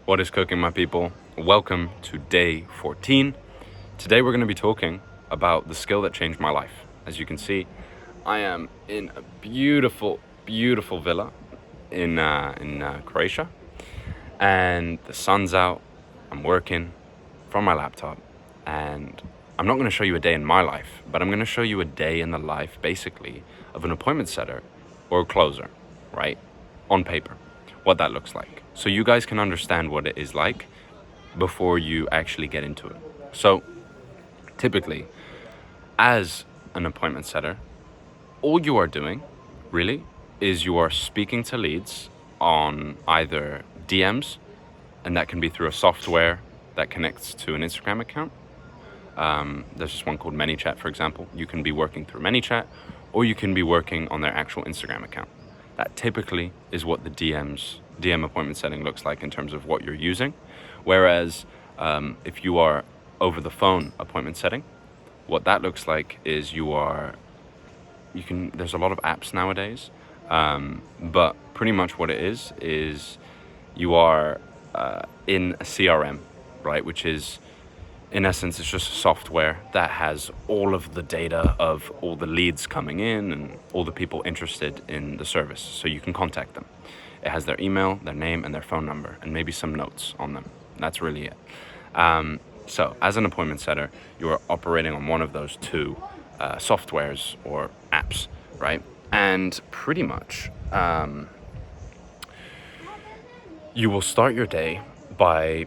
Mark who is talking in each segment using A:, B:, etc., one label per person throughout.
A: What is cooking, my people? Welcome to day 14. Today we're going to be talking about the skill that changed my life. As you can see, I am in a beautiful, beautiful villa in Croatia, and the sun's out. I'm working from my laptop, and I'm not going to show you a day in my life, but I'm going to show you a day in the life, basically, of an appointment setter or a closer, right? On paper, what that looks like, so you guys can understand what it is like before you actually get into it. So, typically, as an appointment setter, all you are doing, really, is you are speaking to leads on either DMs, and that can be through a software that connects to an Instagram account. There's just one called ManyChat, for example. You can be working through ManyChat, or you can be working on their actual Instagram account. That typically is what the DM appointment setting looks like in terms of what you're using. Whereas if you are over the phone appointment setting, what that looks like is there's a lot of apps nowadays, but pretty much what it is you are in a CRM, right? Which is, in essence, it's just software that has all of the data of all the leads coming in and all the people interested in the service, so you can contact them. It has their email, their name, and their phone number, and maybe some notes on them. That's really it. So, as an appointment setter, you are operating on one of those two softwares or apps, right? And pretty much, you will start your day by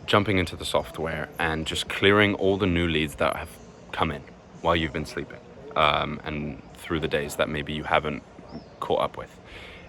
A: jumping into the software and just clearing all the new leads that have come in while you've been sleeping, and through the days that maybe you haven't caught up with.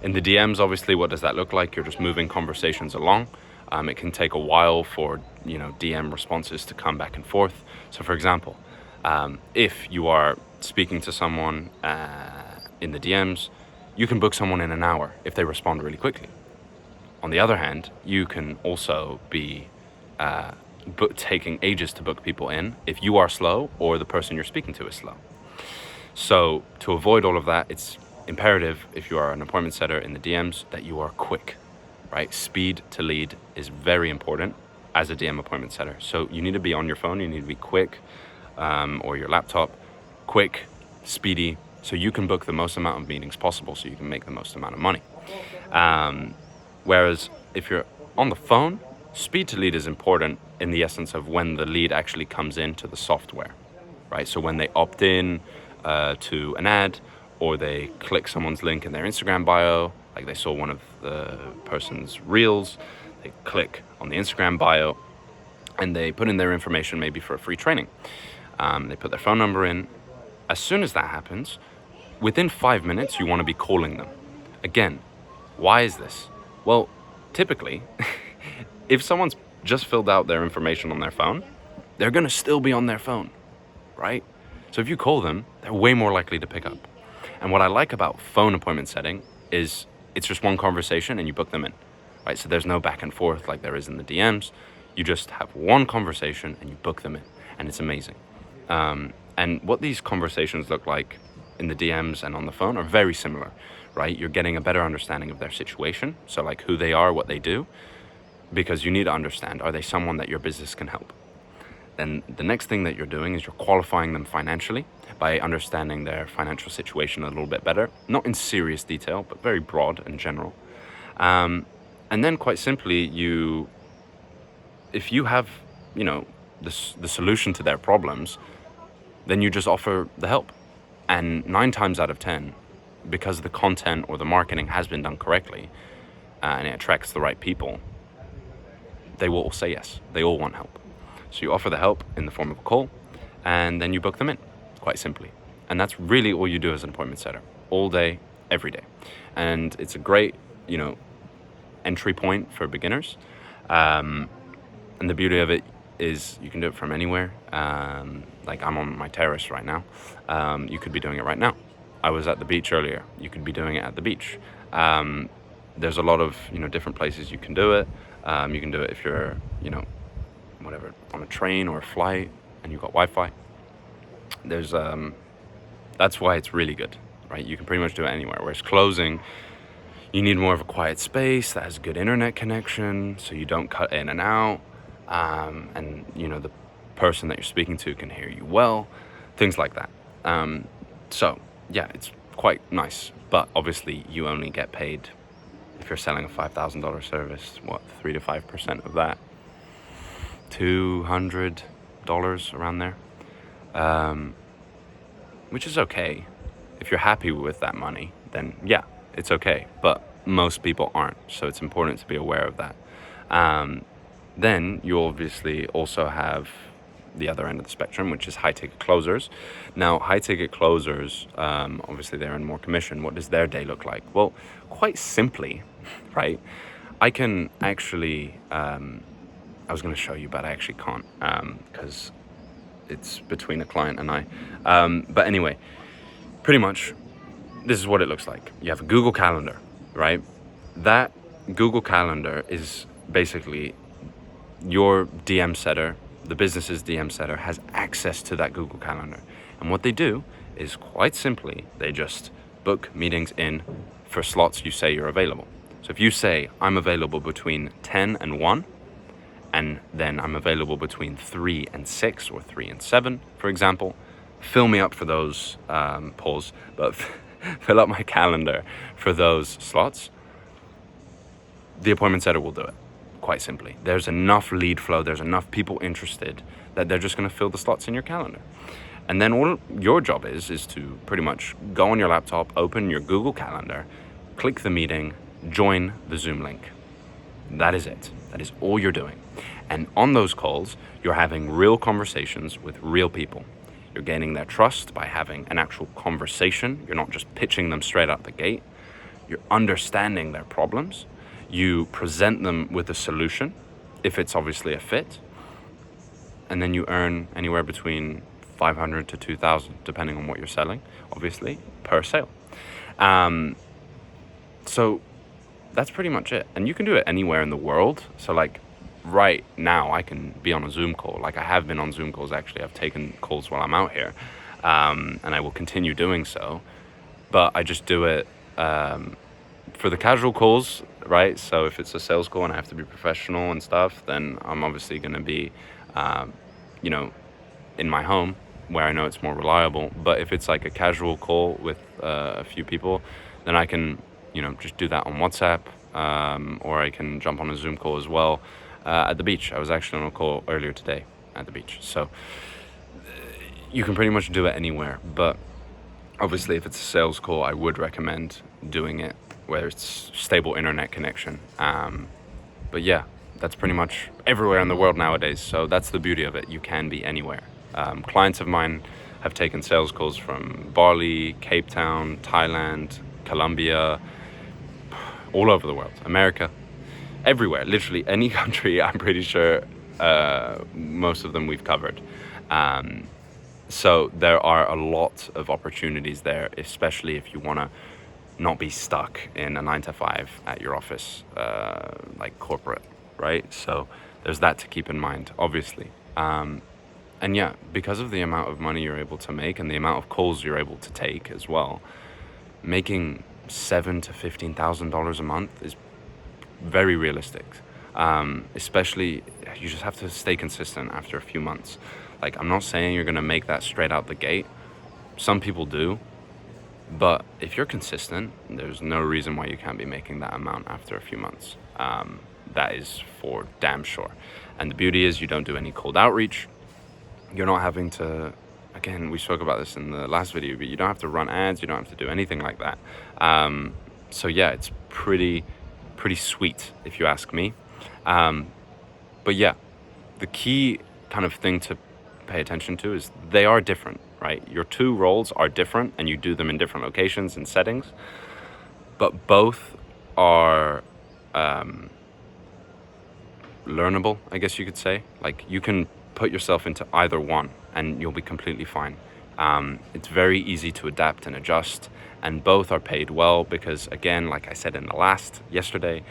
A: In the DMs, obviously, what does that look like? You're just moving conversations along. It can take a while for DM responses to come back and forth. So, for example, if you are speaking to someone in the DMs, you can book someone in an hour if they respond really quickly. On the other hand, you can also be taking ages to book people in if you are slow or the person you're speaking to is slow. So to avoid all of that, it's imperative, if you are an appointment setter in the DMs, that you are quick, right? Speed to lead is very important as a DM appointment setter. So you need to be on your phone, you need to be quick, or your laptop, quick, speedy, so you can book the most amount of meetings possible, so you can make the most amount of money. Whereas if you're on the phone, speed to lead is important in the essence of when the lead actually comes into the software, right? So when they opt in to an ad, or they click someone's link in their Instagram bio, like they saw one of the person's reels, they click on the Instagram bio and they put in their information maybe for a free training. They put their phone number in. As soon as that happens, within 5 minutes, you want to be calling them. Again, why is this? Well, typically, if someone's just filled out their information on their phone, they're going to still be on their phone, right? So if you call them, they're way more likely to pick up. And what I like about phone appointment setting is it's just one conversation and you book them in, right? So there's no back and forth like there is in the DMs. You just have one conversation and you book them in, and it's amazing. And what these conversations look like in the DMs and on the phone are very similar, right? You're getting a better understanding of their situation, so like who they are, what they do, because you need to understand, are they someone that your business can help? Then the next thing that you're doing is you're qualifying them financially by understanding their financial situation a little bit better, not in serious detail, but very broad and general. And then quite simply, if you have, the solution to their problems, then you just offer the help. And 9 times out of 10, because the content or the marketing has been done correctly, and it attracts the right people, they will all say yes. They all want help. So you offer the help in the form of a call, and then you book them in, quite simply. And that's really all you do as an appointment setter, all day, every day. And it's a great, entry point for beginners. And the beauty of it is you can do it from anywhere. Like I'm on my terrace right now. You could be doing it right now. I was at the beach earlier. You could be doing it at the beach. There's a lot of, different places you can do it. You can do it if you're, whatever, on a train or a flight and you've got Wi-Fi. That's why it's really good, right? You can pretty much do it anywhere. Whereas closing, You need more of a quiet space that has a good internet connection so you don't cut in and out. And the person that you're speaking to can hear you well, things like that. So yeah, it's quite nice, but obviously you only get paid if you're selling a $5,000 service, what, 3 to 5% of that, $200 around there, which is okay. If you're happy with that money, then yeah, it's okay. But most people aren't, so it's important to be aware of that. Then you obviously also have the other end of the spectrum, which is high ticket closers. Now, high ticket closers, obviously they earn more commission. What does their day look like? Well, quite simply, right? I can actually, I was going to show you, but I actually can't, because it's between a client and I. But anyway, pretty much this is what it looks like. You have a Google Calendar, right? That Google Calendar is basically your DM setter. The business's DM setter has access to that Google Calendar. And what they do is quite simply, they just book meetings in for slots you say you're available. So if you say, I'm available between 10 and 1, and then I'm available between 3 and 6 or 3 and 7, for example, fill me up for those, but fill up my calendar for those slots, the appointment setter will do it. Quite simply, there's enough lead flow, there's enough people interested that they're just going to fill the slots in your calendar. And then all your job is to pretty much go on your laptop, open your Google Calendar, click the meeting, join the Zoom link. That is it. That is all you're doing. And on those calls, you're having real conversations with real people. You're gaining their trust by having an actual conversation. You're not just pitching them straight out the gate. You're understanding their problems. You present them with a solution, if it's obviously a fit, and then you earn anywhere between 500 to 2,000, depending on what you're selling, obviously, per sale. So that's pretty much it. And you can do it anywhere in the world. So like right now I can be on a Zoom call. Like I have been on Zoom calls, actually. I've taken calls while I'm out here, and I will continue doing so. But I just do it for the casual calls, right? So if it's a sales call and I have to be professional and stuff, then I'm obviously going to be, in my home where I know it's more reliable. But if it's like a casual call with a few people, then I can, just do that on WhatsApp, or I can jump on a Zoom call as well at the beach. I was actually on a call earlier today at the beach. So you can pretty much do it anywhere. But obviously, if it's a sales call, I would recommend doing it where it's stable internet connection. But yeah, that's pretty much everywhere in the world nowadays. So that's the beauty of it. You can be anywhere. Clients of mine have taken sales calls from Bali, Cape Town, Thailand, Colombia, all over the world, America, everywhere, literally any country. I'm pretty sure most of them we've covered. So there are a lot of opportunities there, especially if you want to not be stuck in a 9 to 5 at your office, like corporate, right? So there's that to keep in mind, obviously. And yeah, because of the amount of money you're able to make and the amount of calls you're able to take as well, making $7,000 to $15,000 a month is very realistic. Especially, you just have to stay consistent after a few months. Like, I'm not saying you're gonna make that straight out the gate. Some people do. But if you're consistent, there's no reason why you can't be making that amount after a few months. That is for damn sure. And the beauty is you don't do any cold outreach. You're not having to, again, we spoke about this in the last video, but you don't have to run ads. You don't have to do anything like that. So yeah, it's pretty sweet if you ask me. But yeah, the key kind of thing to pay attention to is they are different, right? Your two roles are different and you do them in different locations and settings, but both are learnable, I guess you could say. Like, you can put yourself into either one and you'll be completely fine. It's very easy to adapt and adjust, and both are paid well because, again, like I said in the yesterday,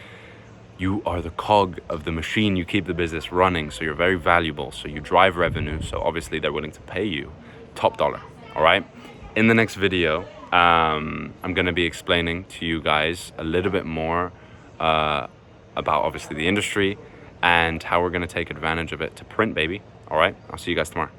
A: you are the cog of the machine. You keep the business running, so you're very valuable. So you drive revenue, so obviously they're willing to pay you top dollar, all right? In the next video, I'm going to be explaining to you guys a little bit more about obviously the industry and how we're going to take advantage of it to print, baby. All right, I'll see you guys tomorrow.